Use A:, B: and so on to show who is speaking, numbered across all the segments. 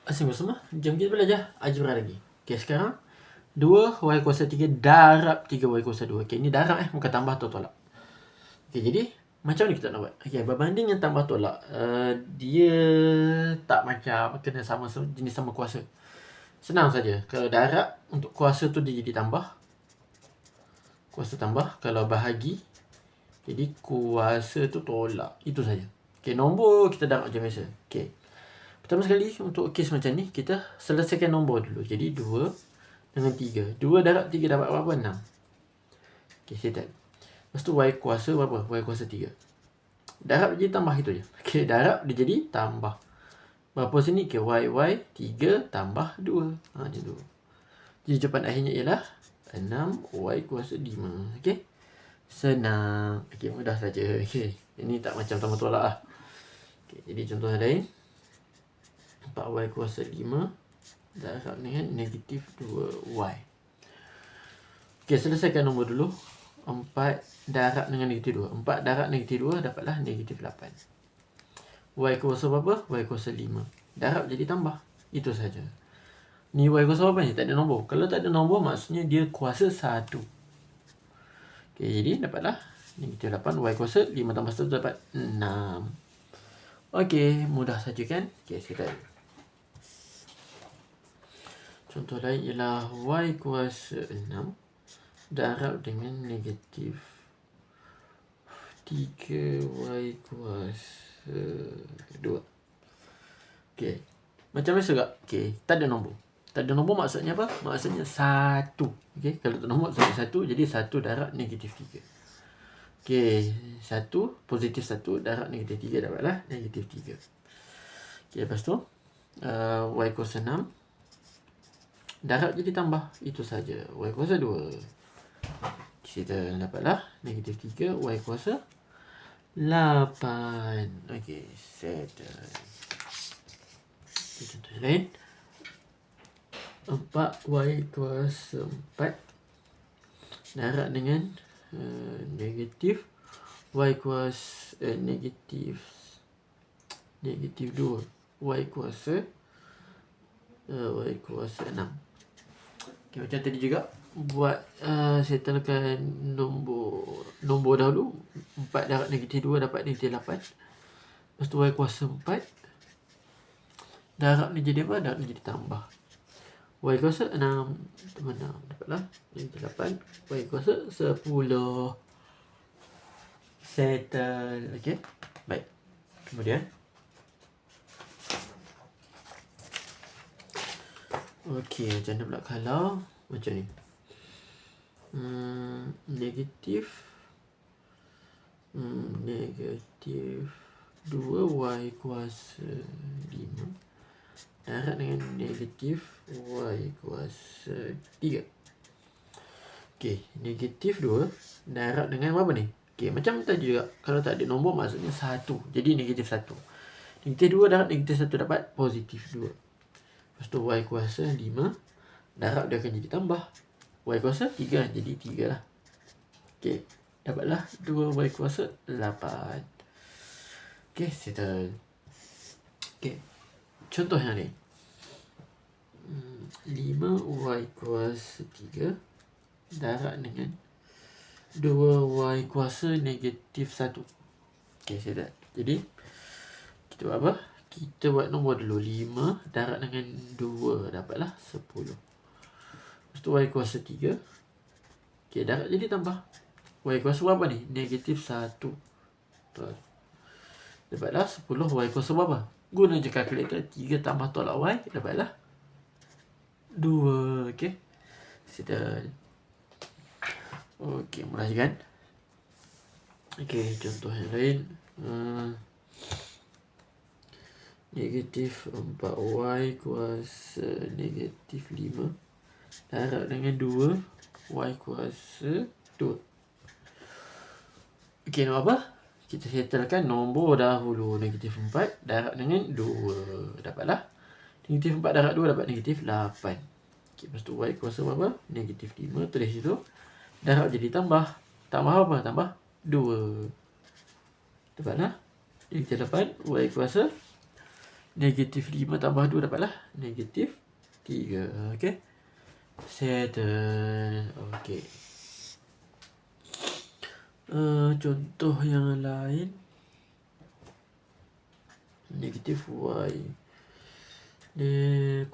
A: Assalamualaikum semua. Jom kita belajar algebra lagi. Okey, sekarang 2y kuasa 3 darab 3y kuasa 2. Okey, ni darab bukan tambah atau tolak. Okey, jadi macam ni kita nak buat. Okey, berbanding yang tambah tolak, dia tak macam kena sama jenis sama kuasa. Senang saja. Kalau darab untuk kuasa tu dia jadi tambah. Kuasa tambah. Kalau bahagi, jadi kuasa tu tolak. Itu saja. Okey, nombor kita darab macam biasa. Okey. Pertama sekali untuk kes macam ni, kita selesaikan nombor dulu. Jadi 2 dengan 3. 2 darab 3 dapat berapa? 6. Okey, settle. Lepas tu y kuasa berapa? Y kuasa 3. Darab dia jadi tambah itu je. Okey, darab dia jadi tambah. Berapa sini? Okey, y 3 tambah 2. Macam tu. Jadi jawapan akhirnya ialah 6 y kuasa 5. Okey. Senang. Okey, mudah saja. Okey. Ini tak macam tambah tolak lah. Okey, jadi contoh yang lain. 4y kuasa 5 darab dengan negatif 2y. Okey, selesaikan nombor dulu. 4 darab dengan negatif 2. 4 darab negatif 2 dapatlah negatif 8. Y kuasa berapa? Y kuasa 5. Darab jadi tambah. Itu saja. Ni y kuasa berapa ni? Tak ada nombor. Kalau tak ada nombor, maksudnya dia kuasa 1. Okey, jadi dapatlah negatif 8. Y kuasa 5 tambah 1 dapat 6. Okey, mudah saja kan? Okey, kita contoh lain ialah y kuasa 6 darab dengan negatif 3y kuasa 2. Okey. Macam biasa tak? Okey, tak ada nombor. Tak ada nombor maksudnya apa? Maksudnya 1. Okey, kalau tak nombor maksudnya 1. Jadi 1 darab negatif 3. Okey, 1 positif 1 darab negatif 3 dapatlah negatif 3. Okey, lepas tu y kuasa 6 darab jadi tambah. Itu saja. Y kuasa 2. Kita dapatlah negatif 3. Y kuasa 8. Okey, settle. Contoh lain. 4y kuasa 4 darab dengan negatif y kuasa negatif 2. Y kuasa 6. Okay, macam tadi juga buat settlekan nombor dahulu. 4 darab negatif 2 dapat negatif 8. Lepas tu y kuasa 4 darab ni jadi apa? Darab ni jadi tambah. Y kuasa 6 dapatlah negatif 8. Y kuasa 10. Settle. Okay, baik. Kemudian okey, macam mana pula kalau macam ni. Negatif 2y kuasa 5 darab dengan negatif y kuasa 3. Okey, negatif 2 darab dengan apa ni? Okey, macam tadi juga. Kalau tak ada nombor maksudnya 1. Jadi negatif 1. Negatif 2 darab negatif 1 dapat positif 2. Lepas tu y kuasa 5 darab dia akan jadi tambah. Y kuasa 3 jadi 3 lah. Okey, dapatlah 2y kuasa 8. Okey, settle. Okey, contoh yang ni. 5y kuasa 3 darab dengan 2y kuasa negatif 1. Okey, settle. Jadi kita buat apa? Kita buat nombor dulu. 5 darab dengan 2 dapatlah 10. Lepas tu y kuasa 3. Okey, darab jadi tambah. Y kuasa berapa ni? Negatif 1. Betul. Dapatlah 10 y kuasa berapa? Guna je kalkulator. 3 tambah tolak y dapatlah 2. Okey, settle. Okey, mudah je kan? Okey, contoh yang lain. Negatif 4y kuasa negatif 5 darab dengan 2 y kuasa 2. Okey, nak apa? Kita settlekan nombor dahulu. Negatif 4 darab dengan 2 dapatlah negatif 4 darab 2 dapat negatif 8. Okey, lepas tu y kuasa berapa? Negatif 5. Tulis situ. Darab jadi tambah. Tambah apa? Tambah 2. Dapatlah negatif 8. Y kuasa Negatif 5 tambah 2 dapatlah negatif 3. Okay. Settle. Okay. Contoh yang lain. Negatif Y.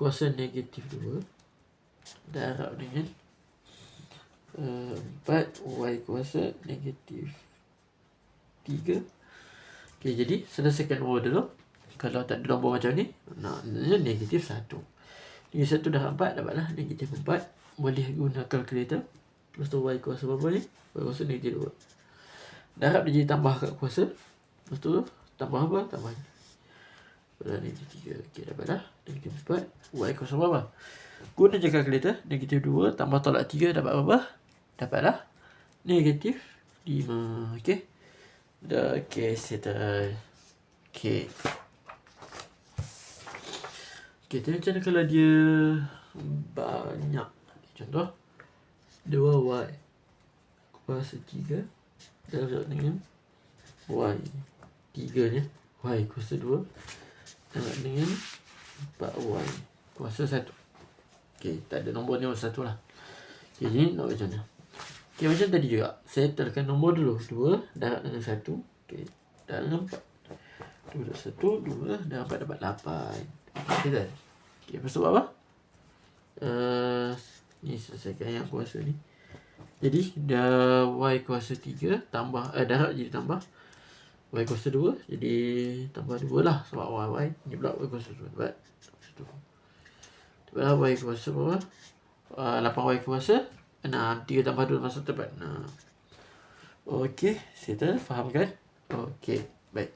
A: Kuasa negatif 2 darab dengan 4 Y kuasa negatif 3. Okay, jadi selesaikan O dulu. Kalau tak ada nombor macam ni, negatif 1. Negatif 1 darab 4 dapatlah negatif 4. Boleh guna kalkulator. Lepas tu Y kuasa berapa ni? Y kuasa negatif 2. Darab dia jadi tambah kat kuasa. Lepas tu tambah apa? Tambah ni. Negatif 3. Okay, dapatlah negatif 4. Y kuasa berapa? Guna je kalkulator. Negatif 2 tambah tolak 3 dapat berapa? Dapatlah negatif 5. Okay. Okay, settle. Okay. Okay, macam mana kalau dia banyak? Contoh 2Y kuasa 3 darab dengan Y 3 nya Y kuasa 2 darab dengan 4Y kuasa 1. Okay, tak ada nombor ni 1 lah. Okay, jadi nak macam mana? Okay, macam tadi juga, settlekan nombor dulu. 2 darab dengan 1. Okay, darab dengan 4. 2 darab 1, 2 darab 4 dapat 8. Okay, dah. Okay, lepas tu buat apa? Ni selesaikan yang kuasa ni. Jadi dah Y kuasa 3 tambah darab jadi tambah Y kuasa 2 jadi tambah 2 lah sebab Y ni pula Y kuasa 2 dapat 1. Dapat Y kuasa berapa? 8Y kuasa 6. 3 tambah 2 tambah 1 dapat 6. Okey, settle, faham kan? Okey, baik.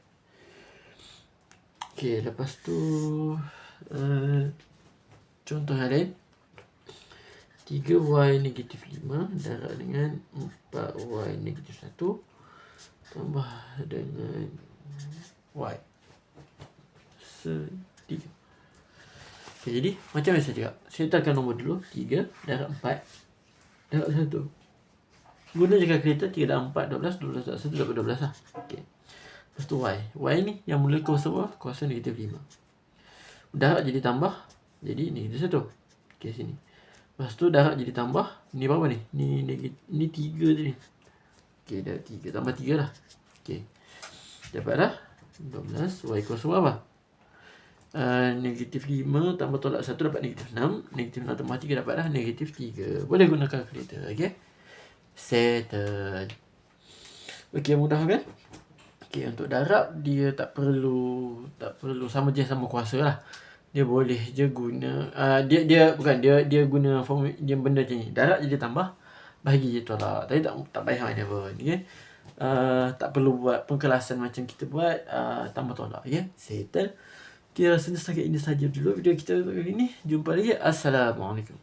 A: Okey, lepas tu contoh yang lain. 3Y negatif 5 darab dengan 4Y negatif 1 tambah dengan Y 3. Okay, jadi macam biasa juga, settlekan nombor dulu. 3 darab 4 darab 1. Guna je kalkulator. 3 darab 4 12, 12 darab 1 dapat 12 lah. Okay. Lepas tu Y ni yang mula kuasa apa? Kuasa negatif 5. Darab jadi tambah jadi negatif 1. Okay, sini. Lepas tu darab jadi tambah. Ni berapa ni? Ni 3 tadi. Okay, dah 3 tambah 3 lah. Okay, dapatlah 12. Y kuasa berapa? Negatif 5 tambah tolak 1 dapat negatif 6. Negatif 6 tambah 3 dapatlah negatif 3. Boleh guna kalkulator. Okay, settle. Okay, mudah kan? Okay, untuk darab dia tak perlu sama je sama kuasa lah. Dia boleh je guna dia guna form dia benda macam ni. Darab je dia tambah, bahagi je tolak. Tapi tak payah mana pun. Okay? Tak perlu buat pengkelasan macam kita buat tambah tolak. Okay? Settle. Okay, rasa setakat ini saja dulu video kita hari ini. Jumpa lagi. Assalamualaikum.